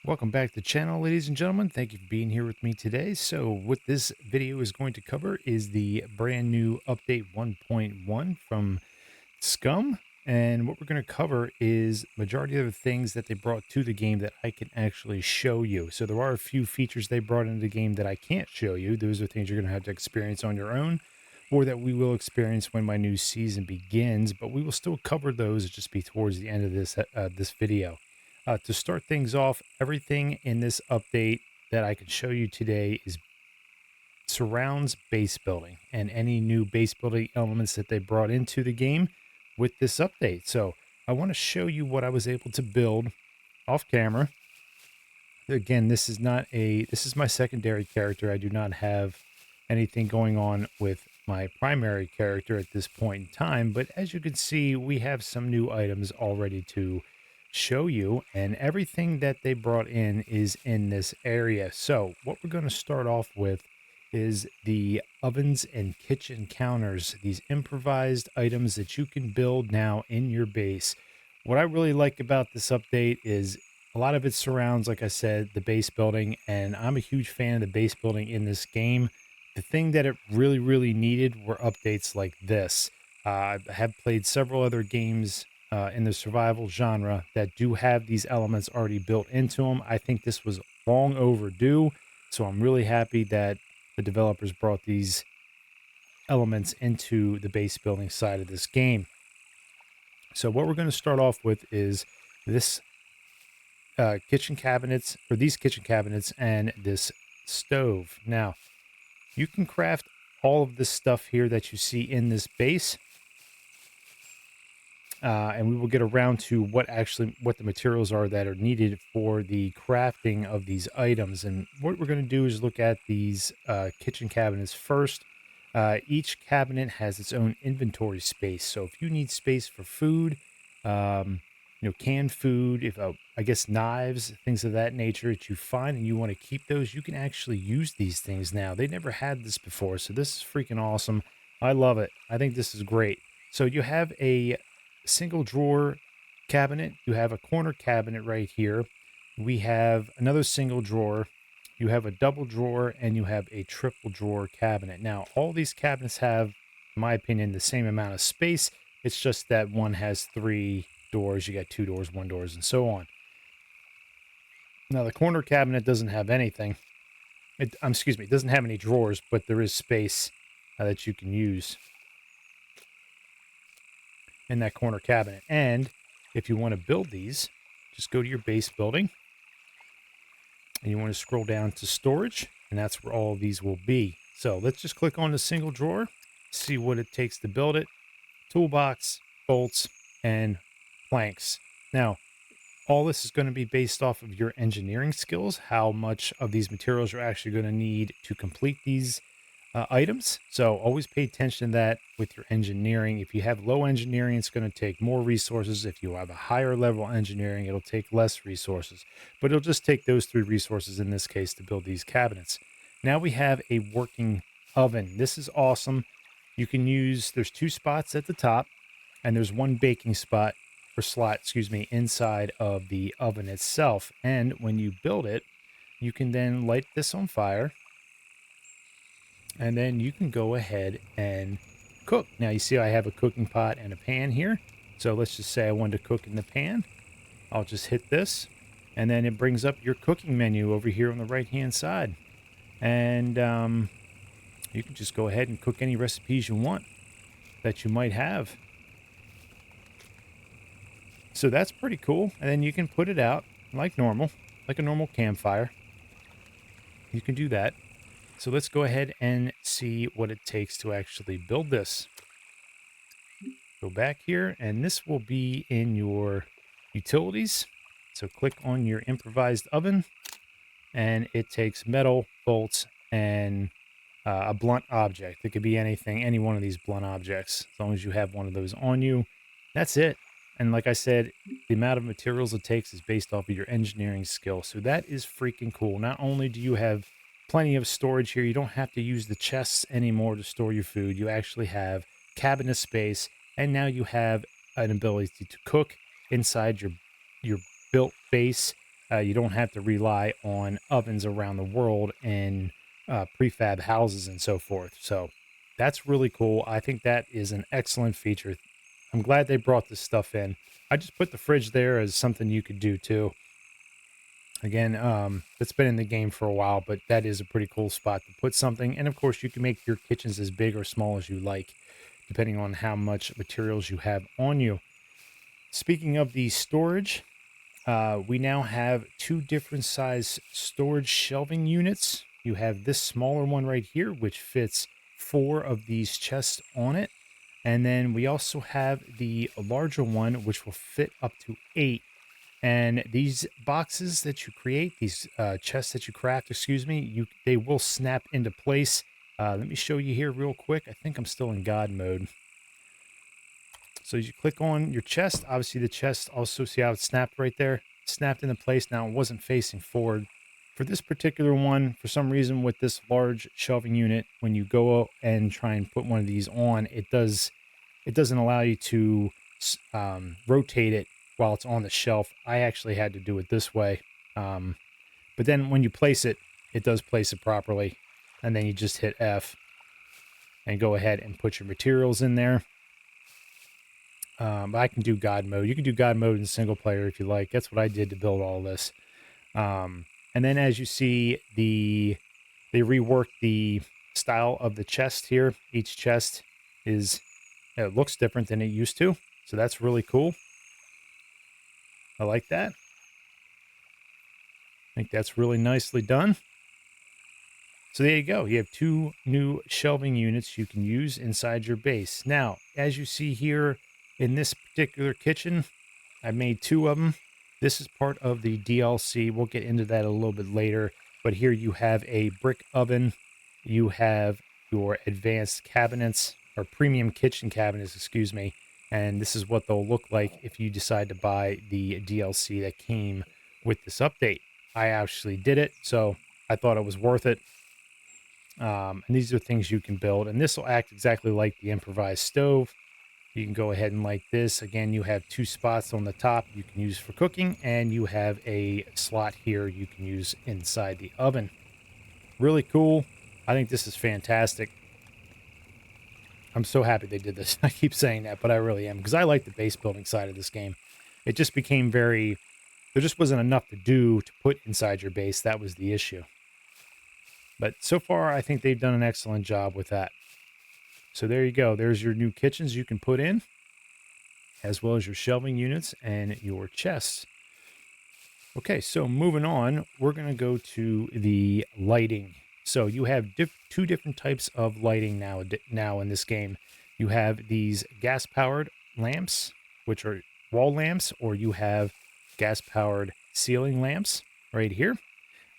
Welcome back to the channel, ladies and gentlemen. Thank you for being here with me today. So what this video is going to cover is the brand new update 1.1 from SCUM. And what we're going to cover is majority of the things that they brought to the game that I can actually show you. So there are a few features they brought into the game that I can't show you. Those are things you're going to have to experience on your own, or that we will experience when my new season begins. But we will still cover those. It'll just be towards the end of this video. To start things off, everything in this update that I can show you today is surrounds base building and any new base building elements that they brought into the game with this update. So I want to show you what I was able to build off camera. Again, this is my secondary character. I do not have anything going on with my primary character at this point in time, but as you can see, we have some new items already to show you, and everything that they brought in is in this area. So what we're going to start off with is the ovens and kitchen counters, these improvised items that you can build now in your base. What I really like about this update is a lot of it surrounds, like I said, the base building, and I'm a huge fan of the base building in this game. The thing that it really needed were updates like this. I have played several other games in the survival genre that do have these elements already built into them. I think this was long overdue, so I'm really happy that the developers brought these elements into the base building side of this game. So what we're going to start off with is this kitchen cabinets, or these kitchen cabinets, and this stove. Now, you can craft all of this stuff here that you see in this base. And we will get around to what the materials are that are needed for the crafting of these items. And what we're going to do is look at these kitchen cabinets first. Each cabinet has its own inventory space. So if you need space for food, canned food, I guess knives, things of that nature that you find and you want to keep those, you can actually use these things now. They never had this before, so this is freaking awesome. I love it. I think this is great. So you have a single drawer cabinet, you have a corner cabinet right here, we have another single drawer, you have a double drawer, and you have a triple drawer cabinet. Now all these cabinets have, in my opinion, the same amount of space. It's just that one has 3 doors, you got 2 doors, 1 doors, and so on. Now the corner cabinet doesn't have anything. It doesn't have any drawers, but there is space that you can use in that corner cabinet. And if you want to build these, just go to your base building and you want to scroll down to storage, and that's where all of these will be. So let's just click on the single drawer, see what it takes to build it. Toolbox, bolts, and planks. Now, all this is going to be based off of your engineering skills, how much of these materials you're actually going to need to complete these items. So always pay attention to that with your engineering. If you have low engineering, it's going to take more resources. If you have a higher level engineering, it'll take less resources. But it'll just take those 3 resources in this case to build these cabinets. Now we have a working oven. This is awesome. You can use, there's 2 spots at the top, and there's 1 baking spot or slot, inside of the oven itself. And when you build it, you can then light this on fire, and then you can go ahead and cook. Now you see I have a cooking pot and a pan here. So let's just say I wanted to cook in the pan. I'll just hit this, and then it brings up your cooking menu over here on the right hand side. And you can just go ahead and cook any recipes you want that you might have. So that's pretty cool. And then you can put it out like normal, like a normal campfire. You can do that. So let's go ahead and see what it takes to actually build this. Go back here, and this will be in your utilities. So click on your improvised oven, and it takes metal, bolts, and a blunt object. It could be anything, any one of these blunt objects, as long as you have one of those on you. That's it. And like I said, the amount of materials it takes is based off of your engineering skill. So that is freaking cool. Not only do you have plenty of storage here, you don't have to use the chests anymore to store your food. You actually have cabinet space, and now you have an ability to cook inside your built base You don't have to rely on ovens around the world and prefab houses and so forth. So that's really cool. I think that is an excellent feature. I'm glad they brought this stuff in. I just put the fridge there as something you could do too. Again, it's been in the game for a while, but that is a pretty cool spot to put something. And of course, you can make your kitchens as big or small as you like, depending on how much materials you have on you. Speaking of the storage, we now have two different size storage shelving units. You have this smaller one right here, which fits 4 of these chests on it. And then we also have the larger one, which will fit up to 8. And these boxes that you create, these chests that you craft, excuse me, they will snap into place. Let me show you here real quick. I think I'm still in God mode. So as you click on your chest, obviously the chest also, see how it snapped right there? Snapped into place. Now it wasn't facing forward. For this particular one, for some reason with this large shelving unit, when you go and try and put one of these on, it doesn't allow you to rotate it while it's on the shelf. I actually had to do it this way. But then when you place it, it does place it properly. And then you just hit F and go ahead and put your materials in there. I can do God mode. You can do God mode in single player if you like. That's what I did to build all this. And then as you see, they reworked the style of the chest here. Each chest it looks different than it used to. So that's really cool. I like that. I think that's really nicely done. So there you go. You have 2 new shelving units you can use inside your base. Now, as you see here in this particular kitchen, I made 2 of them. This is part of the DLC. We'll get into that a little bit later. But here you have a brick oven. You have your advanced cabinets, or premium kitchen cabinets, excuse me. And this is what they'll look like if you decide to buy the DLC that came with this update. I actually did it, so I thought it was worth it. And these are things you can build. And this will act exactly like the improvised stove. You can go ahead and light this. Again, you have 2 spots on the top you can use for cooking, and you have a slot here you can use inside the oven. Really cool. I think this is fantastic. I'm so happy they did this. I keep saying that, but I really am, because I like the base building side of this game. It just became there just wasn't enough to do to put inside your base. That was the issue. But so far, I think they've done an excellent job with that. So there you go. There's your new kitchens you can put in, as well as your shelving units and your chests. Okay, so moving on, we're going to go to the lighting. So you have 2 different types of lighting now in this game. You have these gas-powered lamps, which are wall lamps, or you have gas-powered ceiling lamps right here.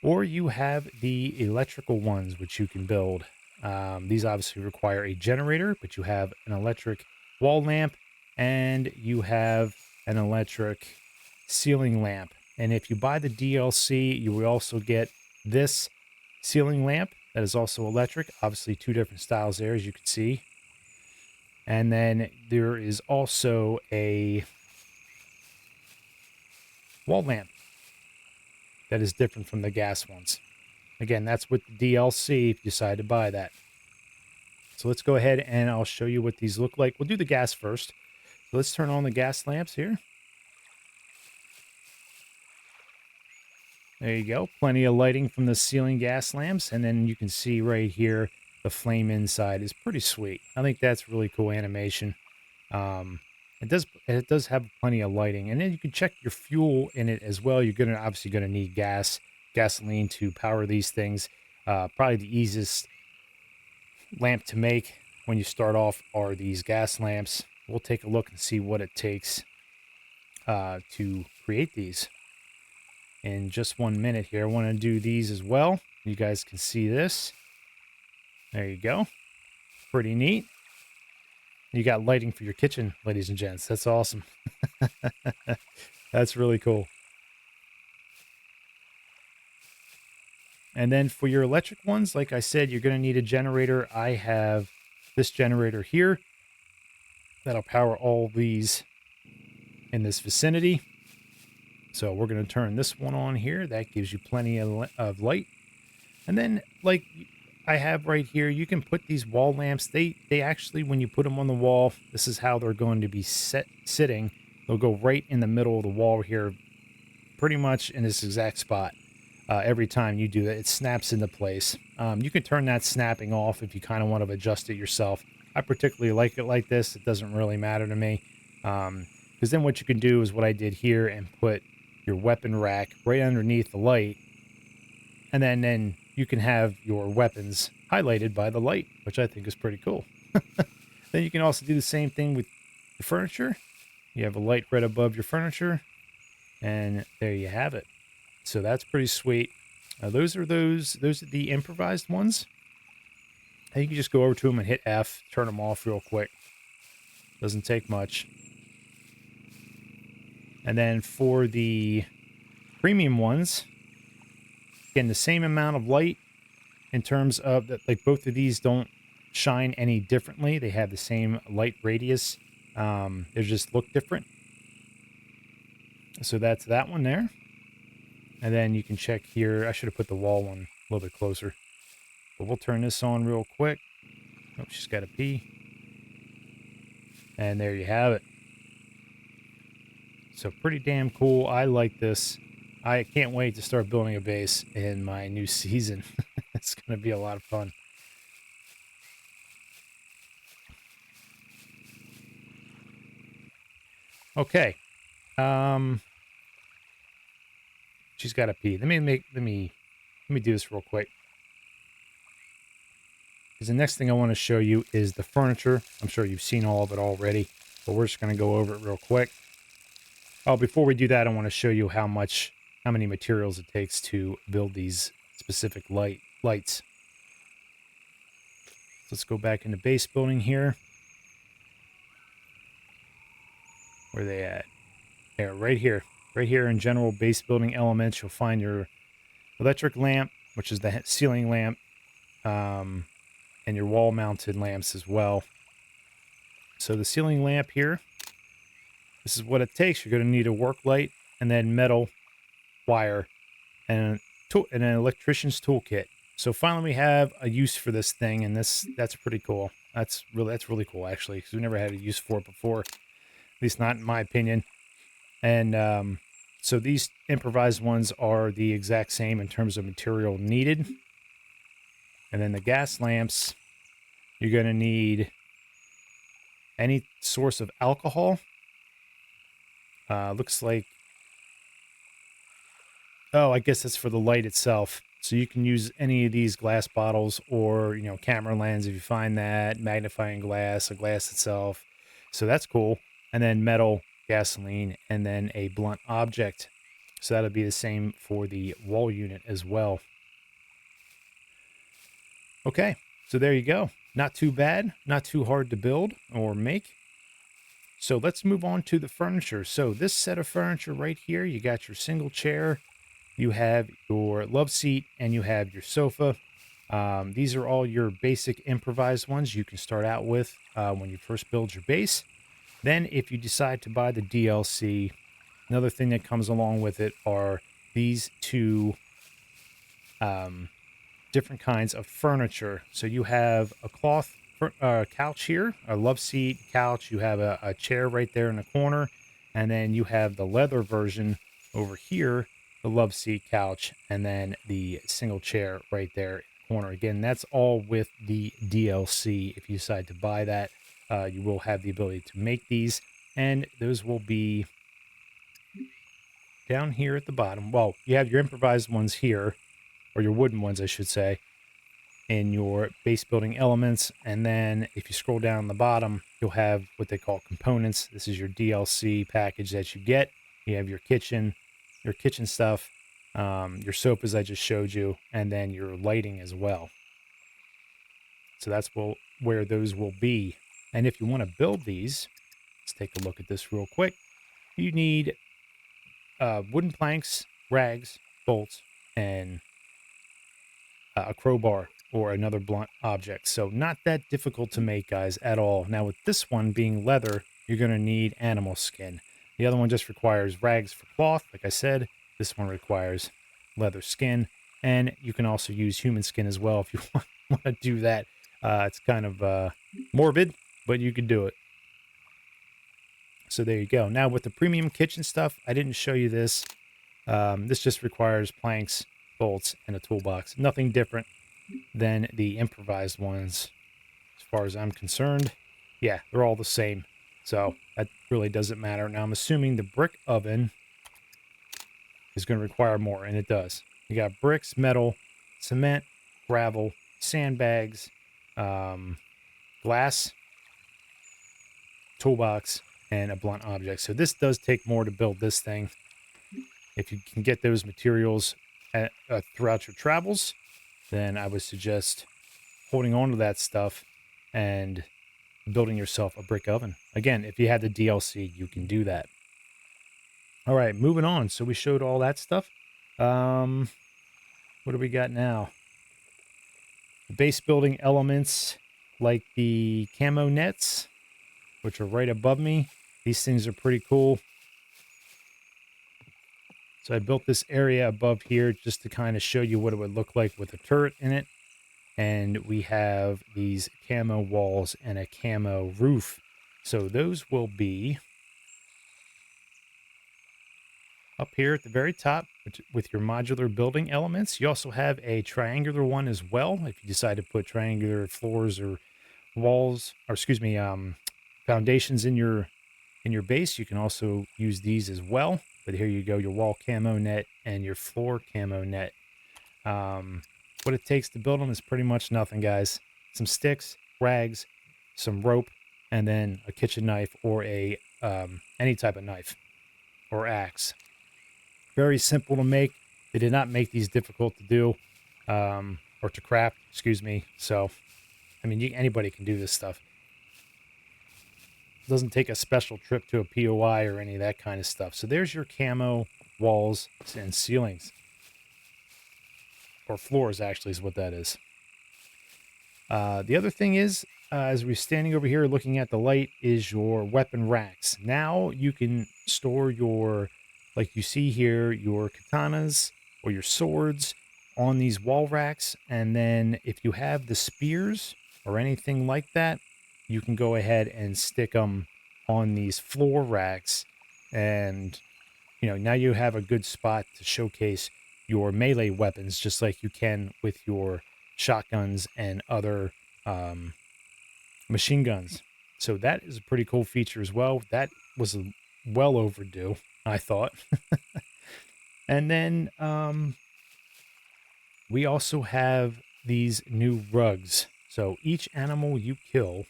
Or you have the electrical ones, which you can build. These obviously require a generator, but you have an electric wall lamp and you have an electric ceiling lamp. And if you buy the DLC, you will also get this ceiling lamp that is also electric. Obviously 2 different styles there, as you can see. And then there is also a wall lamp that is different from the gas ones. Again, that's with the DLC if you decide to buy that. So let's go ahead and I'll show you what these look like. We'll do the gas first. So let's turn on the gas lamps here. There you go. Plenty of lighting from the ceiling gas lamps. And then you can see right here, the flame inside is pretty sweet. I think that's really cool animation. It does have plenty of lighting. And then you can check your fuel in it as well. You're obviously going to need gasoline to power these things. Probably the easiest lamp to make when you start off are these gas lamps. We'll take a look and see what it takes to create these in just 1 minute here. I want to do these as well. You guys can see this. There you go. Pretty neat. You got lighting for your kitchen, ladies and gents. That's awesome. That's really cool. And then for your electric ones, like I said, you're going to need a generator. I have this generator here that'll power all these in this vicinity. So we're going to turn this one on here. That gives you plenty of light. And then, like I have right here, you can put these wall lamps. They actually, when you put them on the wall, this is how they're going to be sitting. They'll go right in the middle of the wall here, pretty much in this exact spot. Every time you do that, it snaps into place. You can turn that snapping off if you kind of want to adjust it yourself. I particularly like it like this. It doesn't really matter to me. Because then what you can do is what I did here and put your weapon rack right underneath the light. And then you can have your weapons highlighted by the light, which I think is pretty cool. Then you can also do the same thing with your furniture. You have a light right above your furniture. And there you have it. So that's pretty sweet. Those are the improvised ones. And you can just go over to them and hit F, turn them off real quick. Doesn't take much. And then for the premium ones, again, the same amount of light in terms of that, like both of these don't shine any differently. They have the same light radius. They just look different. So that's that one there. And then you can check here. I should have put the wall one a little bit closer. But we'll turn this on real quick. Oh, she's got to pee. And there you have it. So pretty damn cool. I like this. I can't wait to start building a base in my new season. It's going to be a lot of fun. Okay. She's got to pee. Let me do this real quick. Because the next thing I want to show you is the furniture. I'm sure you've seen all of it already, but we're just going to go over it real quick. Oh, before we do that, I want to show you how many materials it takes to build these specific lights. Let's go back into base building here. Where are they at? There, right here. Right here in general base building elements, you'll find your electric lamp, which is the ceiling lamp, and your wall mounted lamps as well. So the ceiling lamp here, this is what it takes. You're going to need a work light and then metal wire and an electrician's toolkit. So finally we have a use for this thing, and that's pretty cool. That's really cool actually, because we never had a use for it before, at least not in my opinion. And so these improvised ones are the exact same in terms of material needed. And then the gas lamps, you're going to need any source of alcohol. Looks like, oh, I guess that's for the light itself. So you can use any of these glass bottles or, camera lens if you find that, magnifying glass, a glass itself. So that's cool. And then metal, gasoline, and then a blunt object. So that'll be the same for the wall unit as well. Okay, so there you go. Not too bad, not too hard to build or make. So let's move on to the furniture. So this set of furniture right here, you got your single chair, you have your love seat, and you have your sofa. These are all your basic improvised ones you can start out with when you first build your base. Then if you decide to buy the DLC, another thing that comes along with it are these two different kinds of furniture. So you have a cloth couch here, a love seat couch. You have a chair right there in the corner. And then you have the leather version over here, the love seat couch, and then the single chair right there in the corner. Again, that's all with the DLC. If you decide to buy that, you will have the ability to make these. And those will be down here at the bottom. Well, you have your improvised ones here, or your wooden ones, I should say, in your base building elements. And then if you scroll down the bottom, you'll have what they call components. This is your DLC package that you get. You have your kitchen stuff, your sofas I just showed you, and then your lighting as well. So that's where those will be. And if you want to build these, let's take a look at this real quick. You need wooden planks, rags, bolts, and a crowbar or another blunt object. So not that difficult to make, guys, at all. Now with this one being leather, you're going to need animal skin. The other one just requires rags for cloth. Like I said, this one requires leather skin. And you can also use human skin as well if you want to do that. It's kind of morbid, but you can do it. So there you go. Now with the premium kitchen stuff, I didn't show you this. This just requires planks, bolts, and a toolbox. Nothing different than the improvised ones as far as I'm concerned. Yeah, they're all the same. So that really doesn't matter. Now I'm assuming the brick oven is going to require more, and it does. You got bricks, metal, cement, gravel, sandbags, glass, toolbox, and a blunt object. So this does take more to build this thing. If you can get those materials throughout your travels, then I would suggest holding on to that stuff and building yourself a brick oven. Again, if you had the DLC, you can do that. All right, moving on. So we showed all that stuff. What do we got now? The base building elements like the camo nets, which are right above me. These things are pretty cool. So I built this area above here just to kind of show you what it would look like with a turret in it. And we have these camo walls and a camo roof. So those will be up here at the very top with your modular building elements. You also have a triangular one as well. If you decide to put triangular floors or walls, or excuse me, foundations in your base, you can also use these as well. But here you go, your wall camo net and your floor camo net. What it takes to build them is pretty much nothing, guys. Some sticks, rags, some rope, and then a kitchen knife or a any type of knife or axe. Very simple to make. They did not make these difficult to do or to craft, excuse me. So, I mean, anybody can do this stuff. It doesn't take a special trip to a POI or any of that kind of stuff. So there's your camo walls and ceilings. Or floors, actually, is what that is. The other thing is, as we're standing over here looking at the light, is your weapon racks. Now you can store your, like you see here, your katanas or your swords on these wall racks. And then if you have the spears or anything like that, you can go ahead and stick them on these floor racks. And, you know, now you have a good spot to showcase your melee weapons, just like you can with your shotguns and other machine guns. So that is a pretty cool feature as well. That was well overdue, I thought. And then we also have these new rugs. So each animal you kill,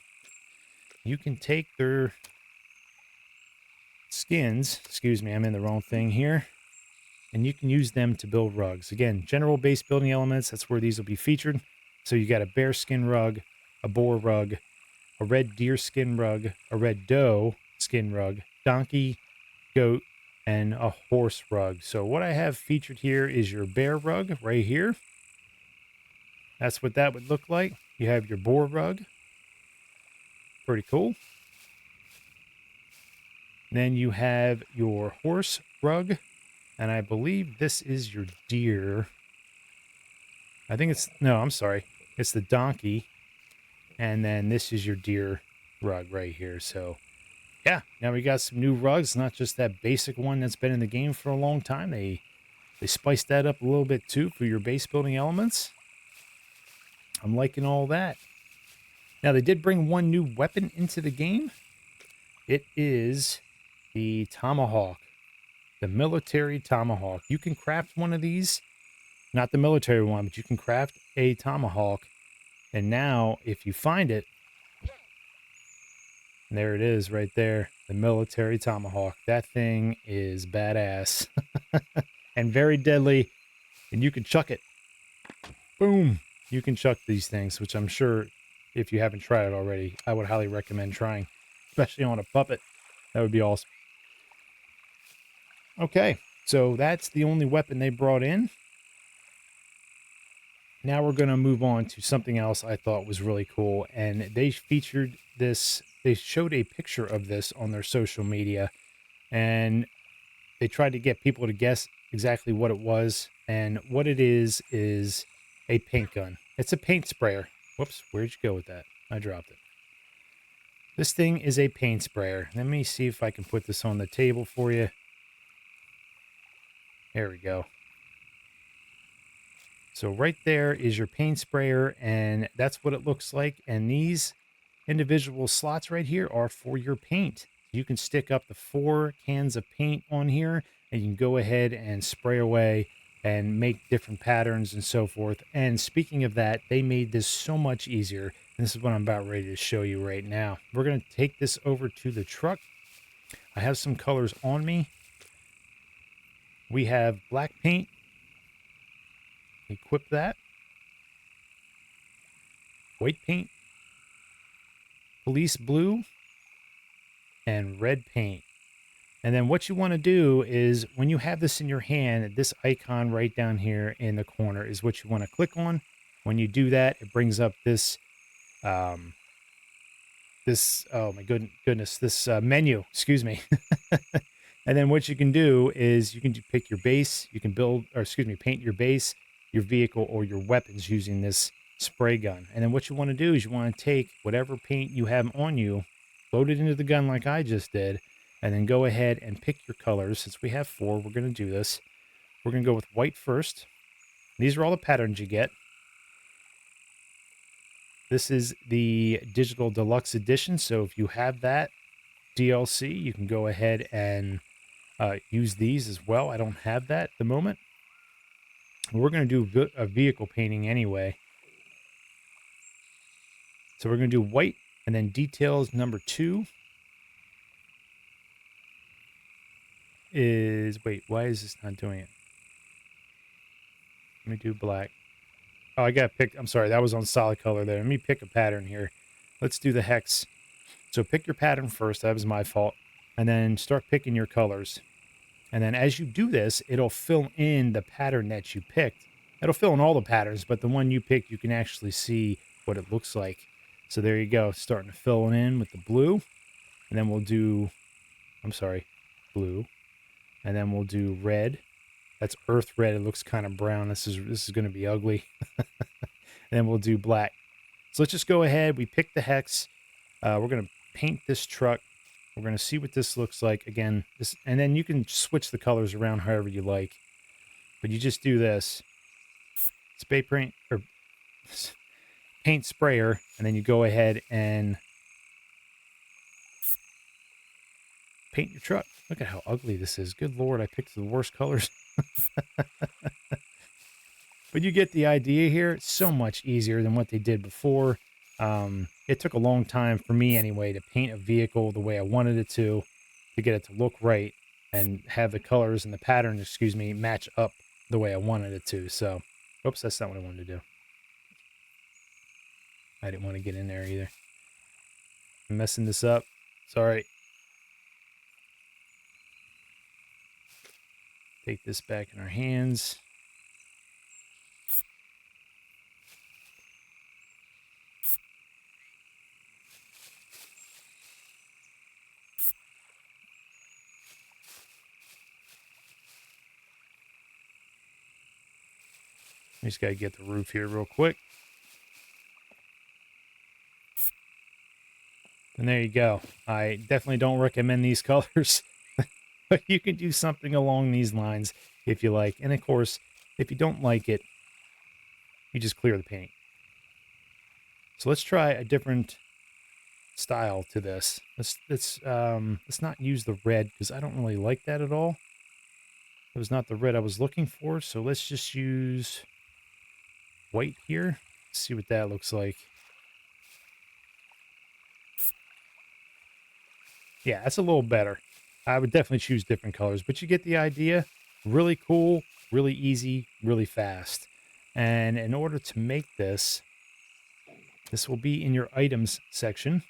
you can take their skins, excuse me, I'm in the wrong thing here, and you can use them to build rugs. Again, general base building elements, that's where these will be featured. So you got a bear skin rug, a boar rug, a red deer skin rug, a red doe skin rug, donkey, goat, and a horse rug. So what I have featured here is your bear rug right here. That's what that would look like. You have your boar rug. Pretty cool. Then you have your horse rug. And I believe this is your deer. I think it's, no, I'm sorry. It's the donkey. And then this is your deer rug right here. So, yeah, now we got some new rugs. Not just that basic one that's been in the game for a long time. They spiced that up a little bit too for your base building elements. I'm liking all that. Now, they did bring one new weapon into the game. It is the tomahawk. The military tomahawk. You can craft one of these. Not the military one, but you can craft a tomahawk. And now, if you find it, there it is right there. The military tomahawk. That thing is badass. And very deadly. And you can chuck it. Boom. You can chuck these things, which I'm sure if you haven't tried it already, I would highly recommend trying. Especially on a puppet. That would be awesome. Okay, so that's the only weapon they brought in. Now we're going to move on to something else I thought was really cool. And they featured this, they showed a picture of this on their social media. and they tried to get people to guess exactly what it was. And what it is a paint gun. It's a paint sprayer. Whoops, where'd you go with that? I dropped it. This thing is a paint sprayer. Let me see if I can put this on the table for you. There we go. So right there is your paint sprayer, and that's what it looks like. And these individual slots right here are for your paint. You can stick up the 4 cans of paint on here, and you can go ahead and spray away and make different patterns and so forth. And speaking of that, they made this so much easier. And this is what I'm about ready to show you right now. We're going to take this over to the truck. I have some colors on me. We have black paint. Equip that. White paint. Police blue. And red paint. And then what you want to do is when you have this in your hand, this icon right down here in the corner is what you want to click on. When you do that, it brings up this, oh my goodness, this menu, excuse me. And then what you can do is you can pick your base. You can paint your base, your vehicle, or your weapons using this spray gun. And then what you want to do is you want to take whatever paint you have on you, load it into the gun like I just did, and then go ahead and pick your colors. Since we have 4, we're going to do this. We're going to go with white first. These are all the patterns you get. This is the Digital Deluxe Edition, so if you have that DLC, you can go ahead and use these as well. I don't have that at the moment. We're going to do a vehicle painting anyway. So we're going to do white, and then details number 2 is, wait, why is this not doing it? Let me do black. Oh, I got to pick, I'm sorry, that was on solid color there. Let me pick a pattern here. Let's do the hex. So pick your pattern first. That was my fault. And then start picking your colors. And then as you do this, it'll fill in the pattern that you picked. It'll fill in all the patterns, but the one you picked, you can actually see what it looks like. So there you go. Starting to fill it in with the blue. And then we'll do, blue. And then we'll do red. That's earth red. It looks kind of brown. This is going to be ugly. And then we'll do black. So let's just go ahead. We pick the hex. We're going to paint this truck. We're going to see what this looks like. Again, this, and then you can switch the colors around however you like. But you just do this. Spray paint, or paint sprayer, and then you go ahead and paint your truck. Look at how ugly this is. Good Lord, I picked the worst colors. But you get the idea here. It's so much easier than what they did before. It took a long time for me anyway to paint a vehicle the way I wanted it to get it to look right and have the colors and the pattern, match up the way I wanted it to. So, oops, that's not what I wanted to do. I didn't want to get in there either. I'm messing this up. Sorry. Take this back in our hands. We just got to get the roof here real quick. And there you go. I definitely don't recommend these colors. But you can do something along these lines if you like. And of course, if you don't like it, you just clear the paint. So let's try a different style to this. Let's not use the red because I don't really like that at all. It was not the red I was looking for. So let's just use white here. See what that looks like. Yeah, that's a little better. I would definitely choose different colors, but you get the idea. Really cool, really easy, really fast. And in order to make this, this will be in your items section.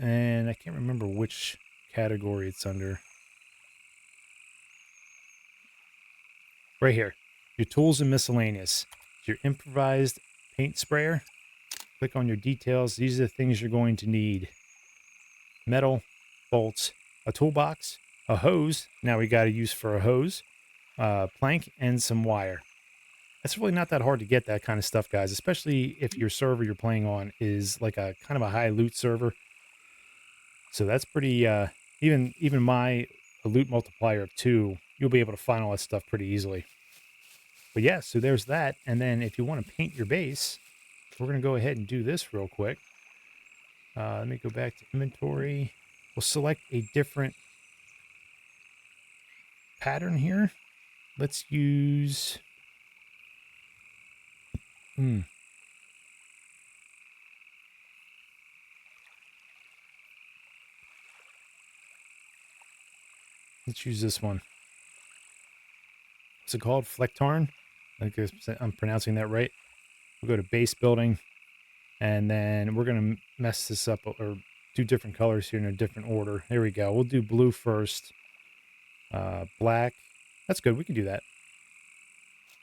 And I can't remember which category it's under. Right here, your tools and miscellaneous. Your improvised paint sprayer. Click on your details. These are the things you're going to need. Metal, bolts, a toolbox, a hose. Now we got a use for a hose, plank, and some wire. It's really not that hard to get that kind of stuff, guys, especially if your server you're playing on is like a kind of a high loot server. So that's pretty, even my loot multiplier of 2, you'll be able to find all that stuff pretty easily. But yeah, so there's that. And then if you want to paint your base, we're going to go ahead and do this real quick. Let me go back to inventory. We'll select a different pattern here. Let's use... Let's use this one. What's it called? Flectarn? I guess I'm pronouncing that right. We'll go to base building, and then we're going to mess this up or do different colors here in a different order. There we go. We'll do blue first. Black. That's good. We can do that.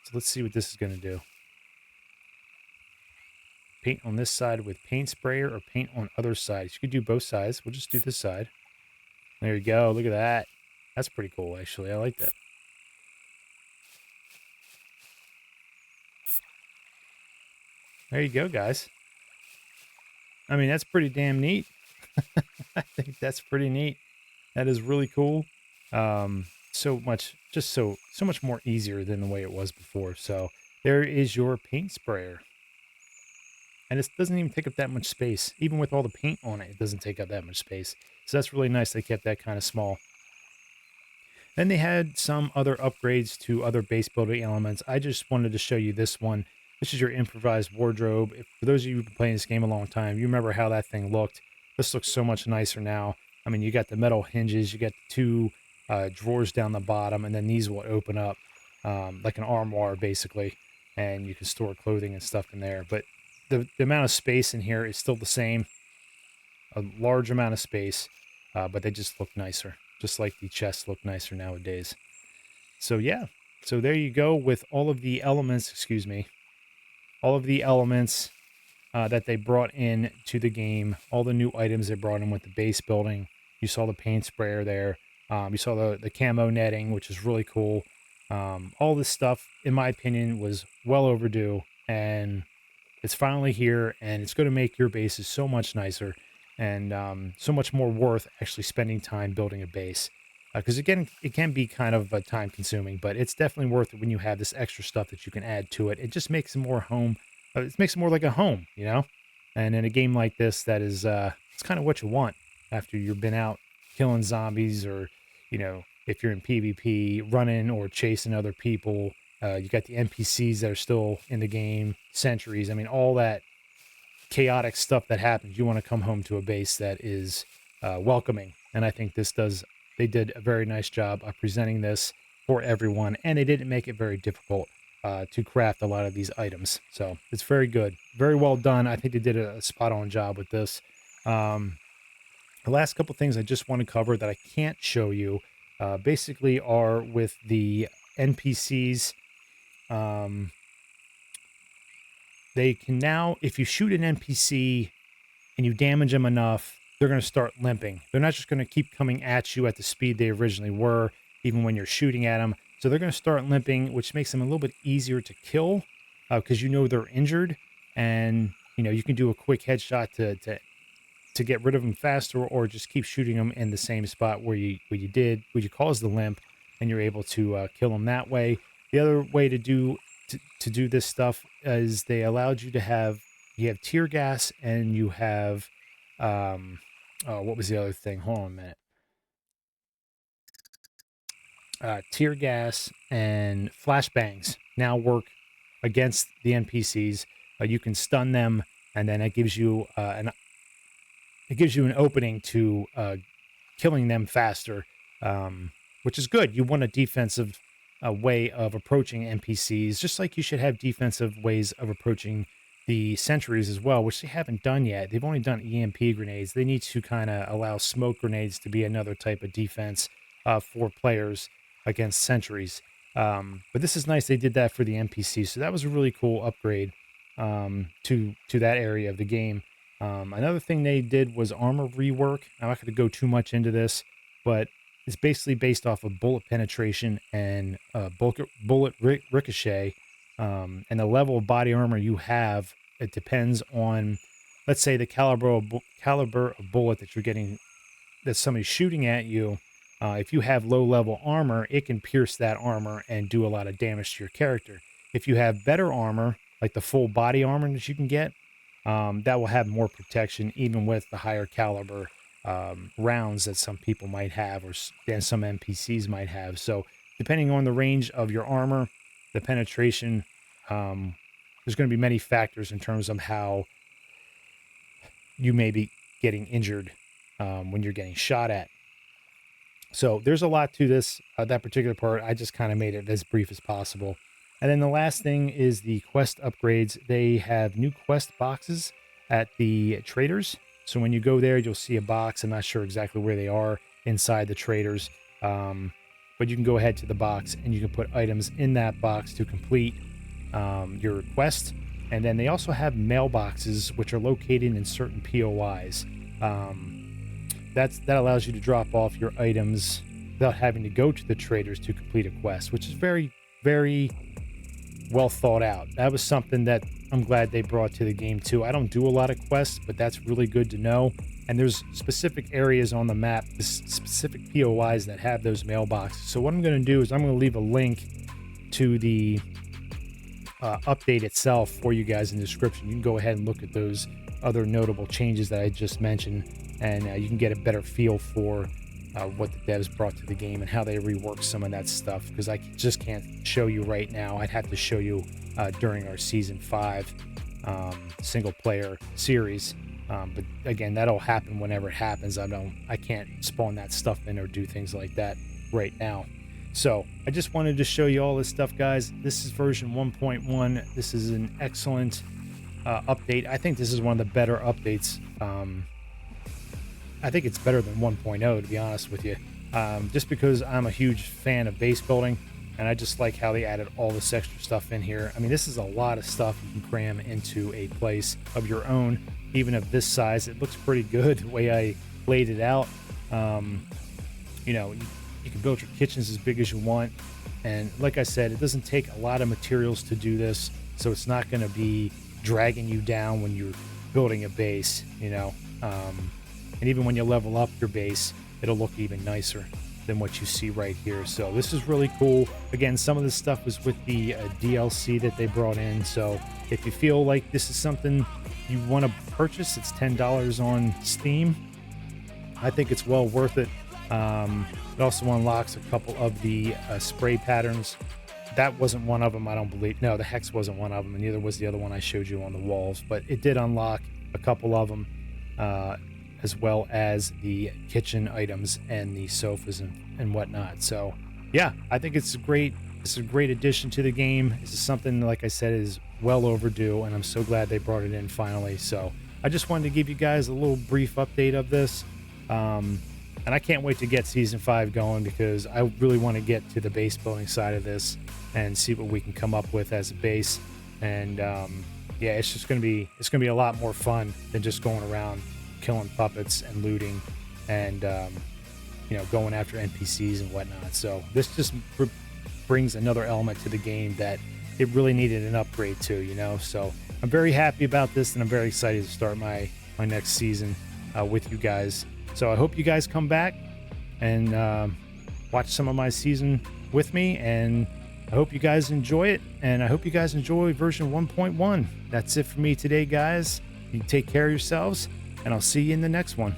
So let's see what this is going to do. Paint on this side with paint sprayer or paint on other sides. You could do both sides. We'll just do this side. There you go. Look at that. That's pretty cool, actually. I like that. There you go, guys. I mean, that's pretty damn neat. I think that's pretty neat. That is really cool. So much, just so much more easier than the way it was before. So there is your paint sprayer. And it doesn't even take up that much space. Even with all the paint on it, it doesn't take up that much space. So that's really nice. They kept that kind of small. Then they had some other upgrades to other base building elements. I just wanted to show you this one. This is your improvised wardrobe. For those of you who've been playing this game a long time, you remember how that thing looked. This looks so much nicer now. I mean, you got the metal hinges, you got the 2 drawers down the bottom, and then these will open up like an armoire, basically. And you can store clothing and stuff in there. But the amount of space in here is still the same. A large amount of space, but they just look nicer. Just like the chests look nicer nowadays. So yeah, so there you go with all of the elements, all of the elements that they brought in to the game, all the new items they brought in with the base building. You saw the paint sprayer there. You saw the camo netting, which is really cool. All this stuff, in my opinion, was well overdue, and it's finally here, and it's going to make your bases so much nicer and so much more worth actually spending time building a base. Because again, it can be kind of time consuming, but it's definitely worth it when you have this extra stuff that you can add to it. It just makes it more home. It makes it more like a home, you know? And in a game like this, that is, it's kind of what you want after you've been out killing zombies, or, you know, if you're in PvP, running or chasing other people. You got the NPCs that are still in the game, sentries. I mean, all that chaotic stuff that happens. You want to come home to a base that is welcoming. And I think they did a very nice job of presenting this for everyone. And they didn't make it very difficult to craft a lot of these items. So it's very good. Very well done. I think they did a spot on job with this. The last couple things I just want to cover that I can't show you basically are with the NPCs. They can now, if you shoot an NPC and you damage them enough, they're going to start limping. They're not just going to keep coming at you at the speed they originally were, even when you're shooting at them. So they're going to start limping, which makes them a little bit easier to kill because you know they're injured, and you know you can do a quick headshot to get rid of them faster, or just keep shooting them in the same spot where you caused the limp, and you're able to kill them that way. The other way to do this stuff is they allowed you to have tear gas, and you have what was the other thing? Hold on a minute. Tear gas and flashbangs now work against the NPCs. You can stun them, and then it gives you an opening to killing them faster, which is good. You want a defensive way of approaching NPCs, just like you should have defensive ways of approaching the sentries as well, which they haven't done yet. They've only done EMP grenades. They need to kind of allow smoke grenades to be another type of defense for players against sentries. But this is nice. They did that for the NPCs, so that was a really cool upgrade to that area of the game. Another thing they did was armor rework. I'm not going to go too much into this, but it's basically based off of bullet penetration and ricochet, and the level of body armor you have. It depends on, let's say, the caliber of bullet that you're getting, that somebody's shooting at you. If you have low level armor, it can pierce that armor and do a lot of damage to your character. If you have better armor, like the full body armor that you can get, that will have more protection, even with the higher caliber rounds that some people might have, or than some NPCs might have. So depending on the range of your armor, the penetration, there's going to be many factors in terms of how you may be getting injured when you're getting shot at. So there's a lot to this, that particular part. I just kind of made it as brief as possible. And then the last thing is the quest upgrades. They have new quest boxes at the traders. So when you go there, you'll see a box. I'm not sure exactly where they are inside the traders. But you can go ahead to the box and you can put items in that box to complete your quest. And then they also have mailboxes, which are located in certain POIs. That allows you to drop off your items without having to go to the traders to complete a quest, which is very, very well thought out. That was something that I'm glad they brought to the game too. I don't do a lot of quests, but that's really good to know. And there's specific areas on the map, specific POIs that have those mailboxes. So what I'm going to do is I'm going to leave a link to the update itself for you guys in the description. You can go ahead and look at those other notable changes that I just mentioned, and you can get a better feel for what the devs brought to the game and how they reworked some of that stuff, because I just can't show you right now. I'd have to show you during our season 5 single player series, but again, that'll happen whenever it happens. I can't spawn that stuff in or do things like that right now. So I just wanted to show you all this stuff, guys. This is version 1.1. This is an excellent update. I think this is one of the better updates. I think it's better than 1.0, to be honest with you, just because I'm a huge fan of base building, and I just like how they added all this extra stuff in here. I mean, this is a lot of stuff you can cram into a place of your own, even of this size. It looks pretty good the way I laid it out. You know, you can build your kitchens as big as you want, and like I said, it doesn't take a lot of materials to do this, so it's not going to be dragging you down when you're building a base, you know. And even when you level up your base, it'll look even nicer than what you see right here. So this is really cool. Again, some of this stuff was with the DLC that they brought in. So if you feel like this is something you want to purchase, it's $10 on Steam. I think it's well worth it. It also unlocks a couple of the spray patterns. That wasn't one of them, I don't believe. No, the hex wasn't one of them, and neither was the other one I showed you on the walls. But it did unlock a couple of them, as well as the kitchen items and the sofas and whatnot. So yeah, I think it's a great addition to the game. This is something, like I said, is well overdue, and I'm so glad they brought it in finally. So I just wanted to give you guys a little brief update of this, and I can't wait to get season 5 going, because I really want to get to the base building side of this and see what we can come up with as a base. And yeah, it's going to be a lot more fun than just going around killing puppets and looting and you know, going after NPCs and whatnot. So this just brings another element to the game that it really needed an upgrade to, you know. So I'm very happy about this, and I'm very excited to start my next season with you guys. So I hope you guys come back and watch some of my season with me, and I hope you guys enjoy it, and I hope you guys enjoy version 1.1. That's it for me today, guys. You take care of yourselves, and I'll see you in the next one.